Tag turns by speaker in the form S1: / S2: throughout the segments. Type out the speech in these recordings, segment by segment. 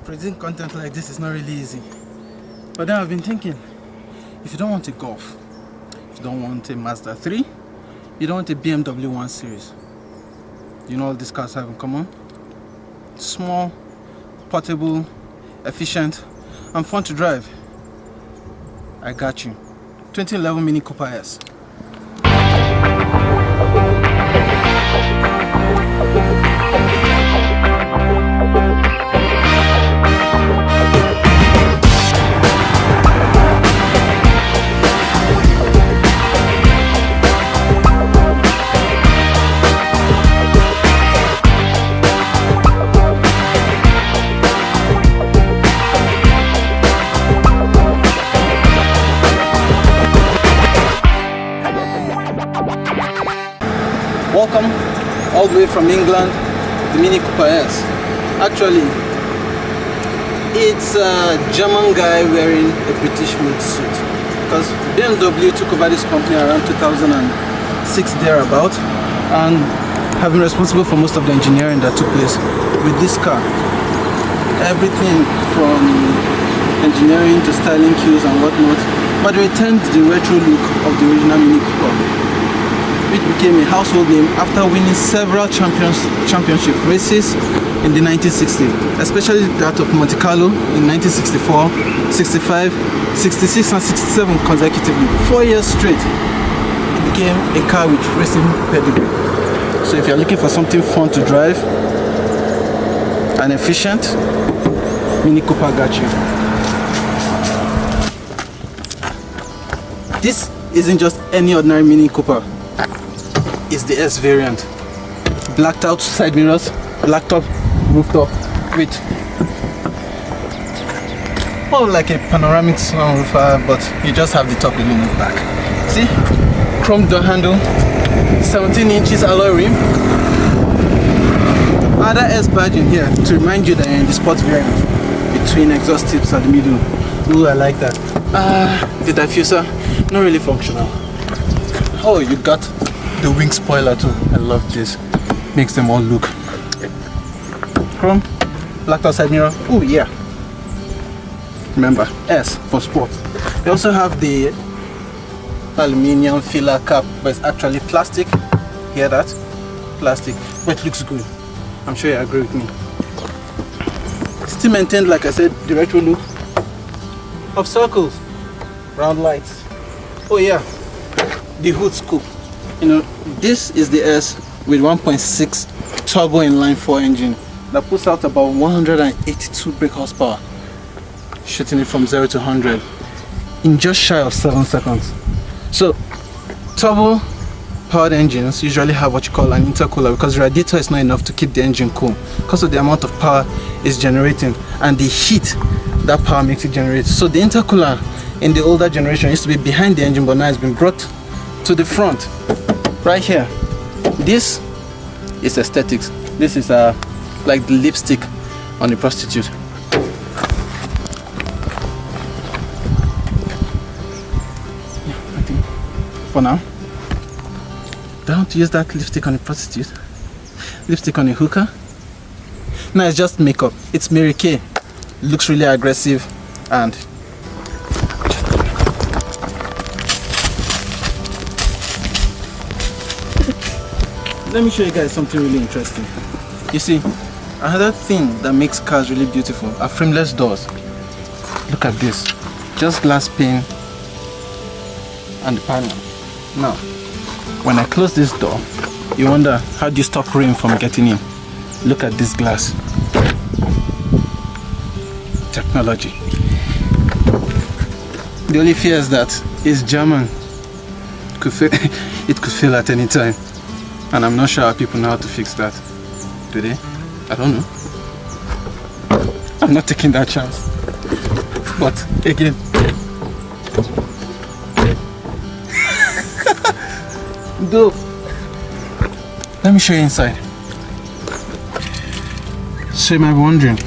S1: Producing content like this is not really easy. But then I've been thinking, if you don't want a Golf, if you don't want a Mazda 3, you don't want a BMW 1 Series, you know all these cars have in common? Small, portable, efficient, and fun to drive. I got you. 2011 Mini Cooper S. Welcome all the way from England, the Mini Cooper S. Actually, it's a German guy wearing a British made suit, because BMW took over this company around 2006 thereabout, and have been responsible for most of the engineering that took place with this car. Everything from engineering to styling cues and whatnot, but they retained the retro look of the original Mini Cooper, which became a household name after winning several championship races in the 1960s, especially that of Monte Carlo in 1964, 65, 66 and 67 consecutively. 4 years straight, it became a car with racing pedigree. So if you're looking for something fun to drive and efficient, Mini Cooper got you. This isn't just any ordinary Mini Cooper. Is the S variant. Blacked out side mirrors, blacked up rooftop with like a panoramic sunroof, but you just have the top illuminated back. See, chrome door handle, 17 inches alloy rim, other S badge in here to remind you that you're in the sports variant between exhaust tips at the middle. Ooh, I like that. The diffuser, not really functional. Oh, you got the wing spoiler too. I love this. Makes them all look chrome, blacked out side mirror. Oh yeah. Remember, S for sport. They also have the aluminium filler cap, but it's actually plastic. Hear that? Plastic, but it looks good. I'm sure you agree with me. Still maintained, like I said, the retro look of circles, round lights. Oh yeah, the hood scoop. You know, this is the S with 1.6 turbo inline 4 engine that puts out about 182 brake horsepower, shooting it from 0 to 100 in just shy of 7 seconds. So turbo powered engines usually have what you call an intercooler, because the radiator is not enough to keep the engine cool because of the amount of power it's generating and the heat that power makes it generate. So the intercooler in the older generation used to be behind the engine, but now it's been brought to the front right here. This is aesthetics. This is like the lipstick on the prostitute. Yeah, I think for now don't use that lipstick on a prostitute. Lipstick on a hooker? No, it's just makeup. It's Mary Kay. Looks really aggressive and let me show you guys something really interesting. You see, another thing that makes cars really beautiful are frameless doors. Look at this. Just glass pane and the panel. Now, when I close this door, you wonder, how do you stop rain from getting in? Look at this glass. Technology. The only fear is that it's German. It could fail at any time. And I'm not sure how people know how to fix that. Do they? I don't know. I'm not taking that chance. But again, dope. Let me show you inside. So you might be wondering.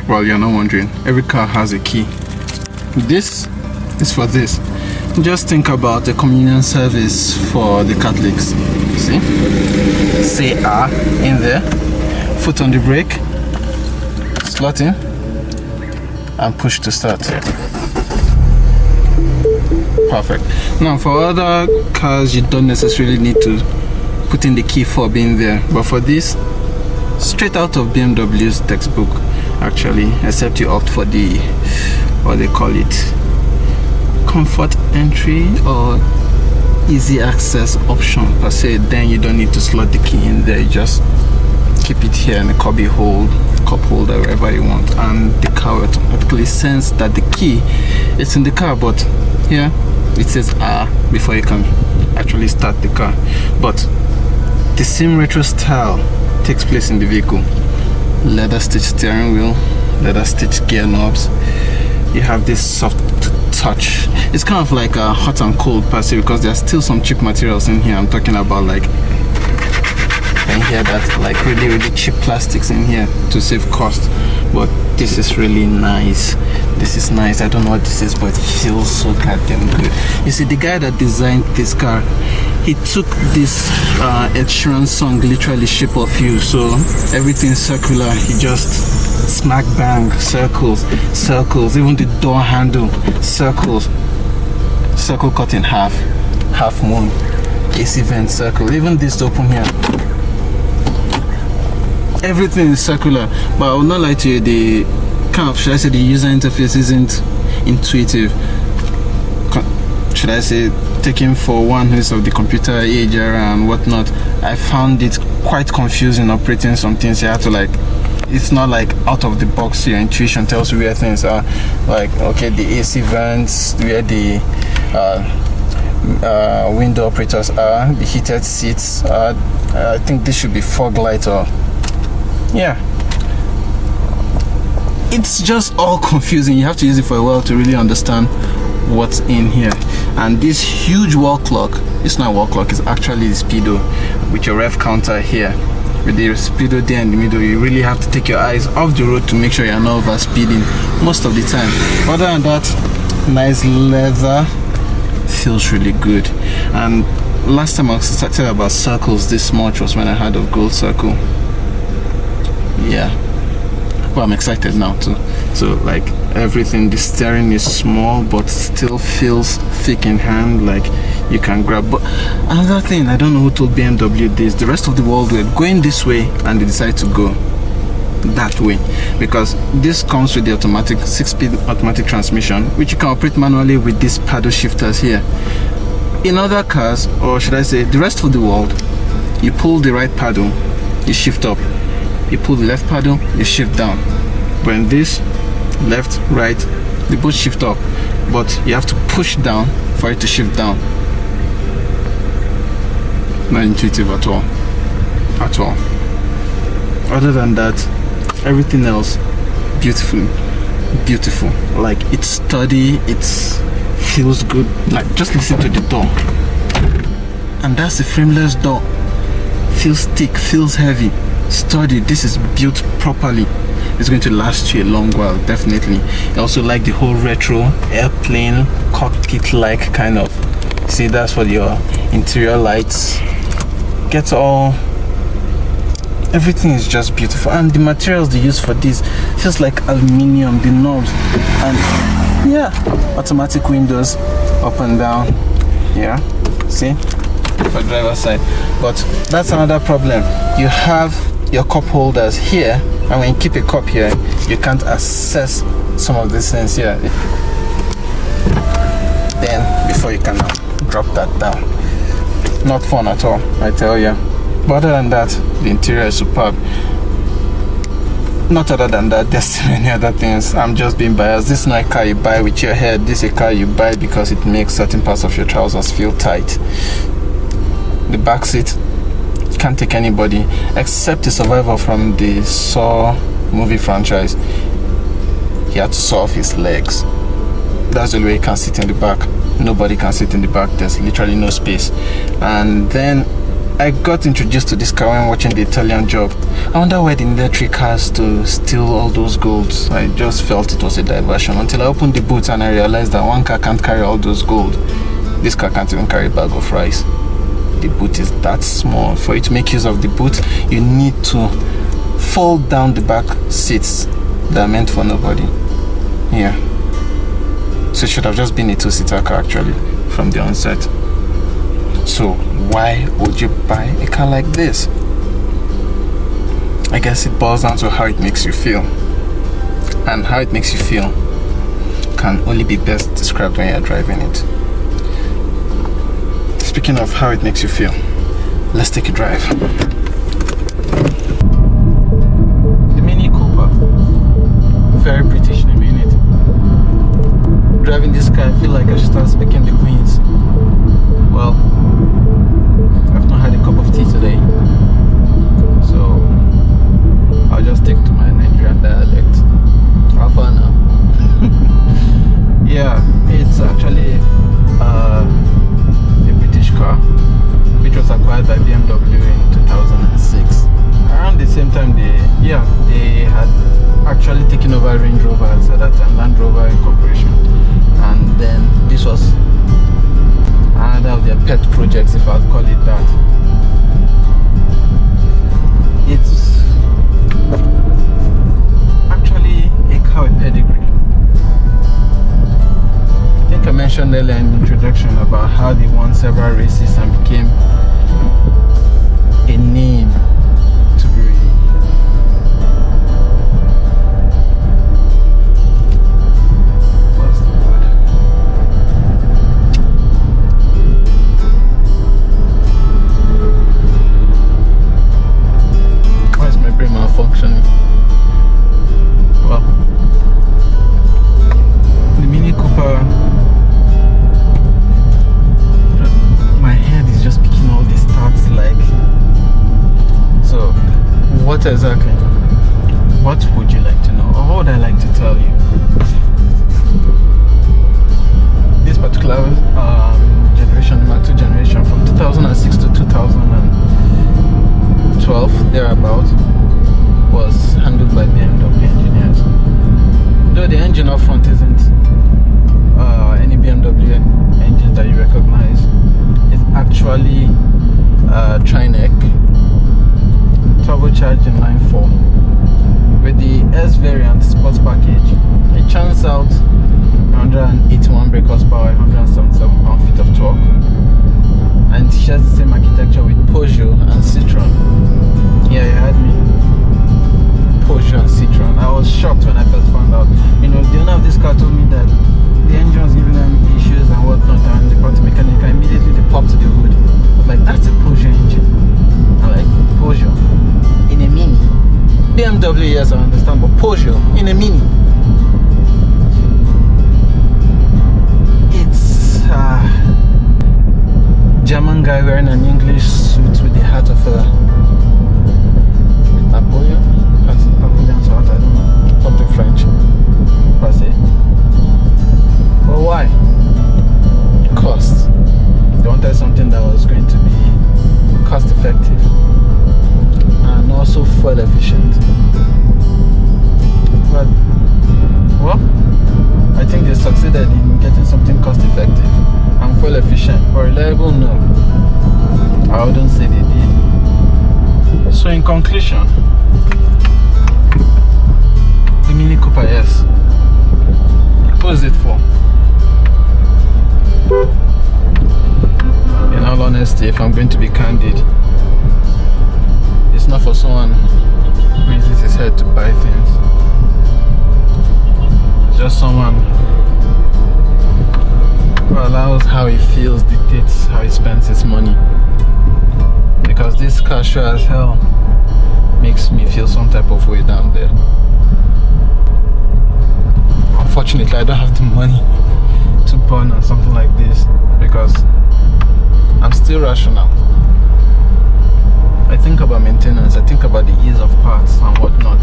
S1: Well, you're not wondering. Every car has a key. This is for this. Just think about the communion service for the Catholics. See? Say in there. Foot on the brake. Slot in. and push to start. Perfect. Now for other cars you don't necessarily need to put in the key fob in there, but for this, straight out of BMW's textbook actually, except you opt for the, what they call it, comfort entry or easy access option per se, then you don't need to slot the key in there. You just keep it here in the cup holder, wherever you want, and the car automatically sense that the key is in the car, but here it says before you can actually start the car. But the same retro style takes place in the vehicle. Leather stitch steering wheel, leather stitch gear knobs. You have this soft touch. It's kind of like a hot and cold per se, because there's still some cheap materials in here. I'm talking about, like, in here that like really cheap plastics in here to save cost. But this is really nice. This is nice. I don't know what this is, but it feels so goddamn good. You see, the guy that designed this car, he took this Ed Sheeran song, literally Shape of You, so everything's circular. He just smack bang circles, even the door handle circles, circle cut in half, half moon, AC vent circle, even this to open here, everything is circular. But I will not lie to you, the kind of, should I say, the user interface isn't intuitive. Should I say, taking for one who's of the computer age era and whatnot, I found it quite confusing operating some things. You have to, like, it's not like out of the box. Your intuition tells you where things are, like, okay, the AC vents, where the window operators are, the heated seats are. I think this should be fog light, or yeah, it's just all confusing. You have to use it for a while to really understand what's in here. And this huge wall clock, it's not a wall clock, it's actually the speedo with your rev counter here, with the speedo there in the middle. You really have to take your eyes off the road to make sure you're not over speeding most of the time. Other than that, nice leather, feels really good. And last time I started about circles this much was when I had a gold circle. Yeah, well, I'm excited now too. So, like, everything, the steering is small but still feels thick in hand, like you can grab. But another thing, I don't know who told BMW this, the rest of the world were going this way and they decided to go that way, because this comes with the automatic 6-speed automatic transmission, which you can operate manually with these paddle shifters here. In other cars, or should I say the rest of the world, you pull the right paddle, you shift up, you pull the left paddle, you shift down. When this left, right, they both shift up, but you have to push down for it to shift down. Not intuitive at all, at all. Other than that, everything else, beautiful. Like, it's sturdy, it's feels good. Like, just listen to the door, and that's the frameless door. Feels thick, feels heavy, sturdy. This is built properly. It's going to last you a long while, definitely. I also like the whole retro airplane cockpit like kind of, see, that's for your interior lights. Gets all, everything is just beautiful. And the materials they use for this feels like aluminium, the knobs, and yeah, automatic windows up and down. Yeah, see, for driver's side. But that's another problem. You have your cup holders here, and when you keep a cup here, you can't access some of these things here. Then before you can drop that down. Not fun at all, I tell you. But other than that, the interior is superb. Not other than that, there's so many other things. I'm just being biased. This is not a car you buy with your head. This is a car you buy because it makes certain parts of your trousers feel tight. The back seat, can't take anybody except a survivor from the Saw movie franchise. He had to saw off his legs. That's the way he can sit in the back. Nobody can sit in the back. There's literally no space. And then I got introduced to this car when watching the Italian Job. I wonder why they needed 3 cars to steal all those golds. I just felt it was a diversion until I opened the boot and I realized that one car can't carry all those gold. This car can't even carry a bag of rice. The boot is that small. For you to make use of the boot, you need to fold down the back seats that are meant for nobody. Yeah. So it should have just been a two-seater car actually from the onset. So why would you buy a car like this? I guess it boils down to how it makes you feel. And how it makes you feel can only be best described when you're driving it. Speaking of how it makes you feel, let's take a drive. The Mini Cooper. Very British name, ain't it? Driving this car, I feel like I should start speaking the Queens. Well, I've not had a cup of tea today, so I'll just stick to my Nigerian dialect. How far now? Yeah, it's actually a British car, which was acquired by BMW in 2006. Around the same time, they had actually taken over Range Rovers at that time, Land Rover Incorporation, and then this was another of their pet projects, if I'd call it that. It's actually a car with pedigree. I think I mentioned earlier in the introduction about how they won several races and became a name to be. What's the word? Why is my brain malfunctioning? Well, the Mini Cooper, my head is just picking all these stats like. So, what exactly? What would you like to know, or what would I like to tell you? This particular generation, Mark II generation, from 2006 to 2012, thereabout, was handled by BMW engineers. Though the engine up front isn't any BMW engines that you recognize, it's actually Trinec turbocharged inline 4 with the S variant sports package. It churns out 181 brake horsepower, 177 pound-feet of torque, and it shares the same architecture with Peugeot and Citroën. Yeah, you heard me. Peugeot and Citroën. I was shocked when I first found out. You know, the owner of this car told me that the engine was giving them issues and whatnot, and they brought the mechanic, and immediately they popped the hood. I was like, that's a Peugeot engine. I'm like, Peugeot in a Mini. BMW, yes, I understand, but Peugeot in a Mini. It's German guy wearing an English suit with the hat of a Napoleon. That's Napoleon's hat, I don't know, something French per se. But why? Cost. They wanted something that was going to be cost effective and also fuel efficient. But well, I think they succeeded in getting something cost effective and fuel efficient, but reliable, no. I wouldn't say they did. So in conclusion, the Mini Cooper S, what is it for? In all honesty, if I'm going to be candid, it's not for someone who uses his head to buy things. It's just someone who allows how he feels dictates how he spends his money. Because this car sure as hell makes me feel some type of way down there. Unfortunately, I don't have the money to burn on something like this because I'm still rational. I think about maintenance, I think about the ease of parts and whatnot.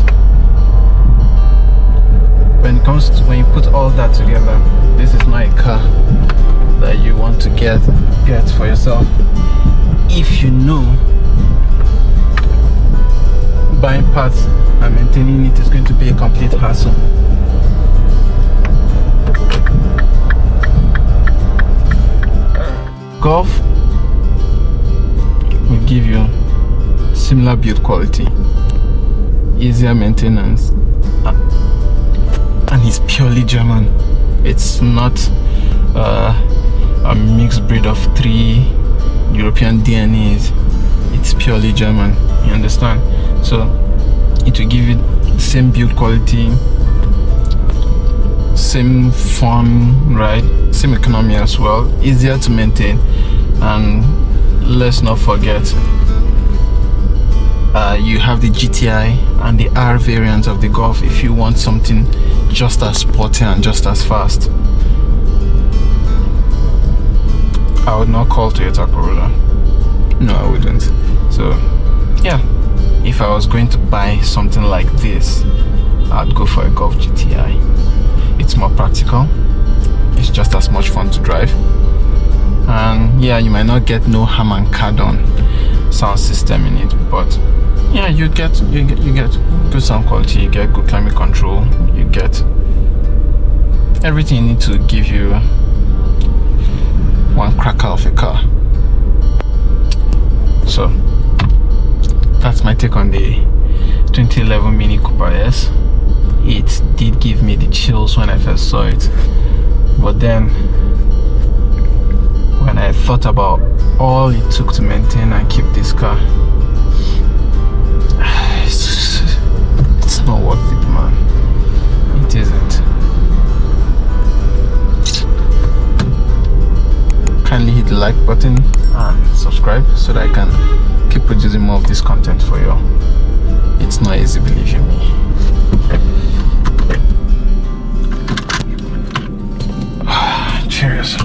S1: When it comes to, when you put all that together, this is not a car that you want to get for yourself. If you know buying parts and maintaining it is going to be a complete hassle. Golf will give you similar build quality, easier maintenance, and it's purely German. It's not a mixed breed of 3 European DNAs. It's purely German, you understand? So it will give you the same build quality, same fun, right? Same economy as well, easier to maintain. And let's not forget, you have the GTI and the R variant of the Golf if you want something just as sporty and just as fast. I would not call Toyota Corolla. No, I wouldn't. So yeah, if I was going to buy something like this, I'd go for a Golf GTI. It's more practical, it's just as much fun to drive, and yeah, you might not get no Harman Kardon sound system in it, but yeah, you get good sound quality, you get good climate control, you get everything you need to give you one cracker of a car. So that's my take on the 2011 Mini Cooper S. It did give me the chills when I first saw it, but then when I thought about all it took to maintain and keep this car, it's not worth it, man. It isn't. Kindly hit the like button and subscribe so that I can keep producing more of this content for you. It's not easy, believe you me. Cheers.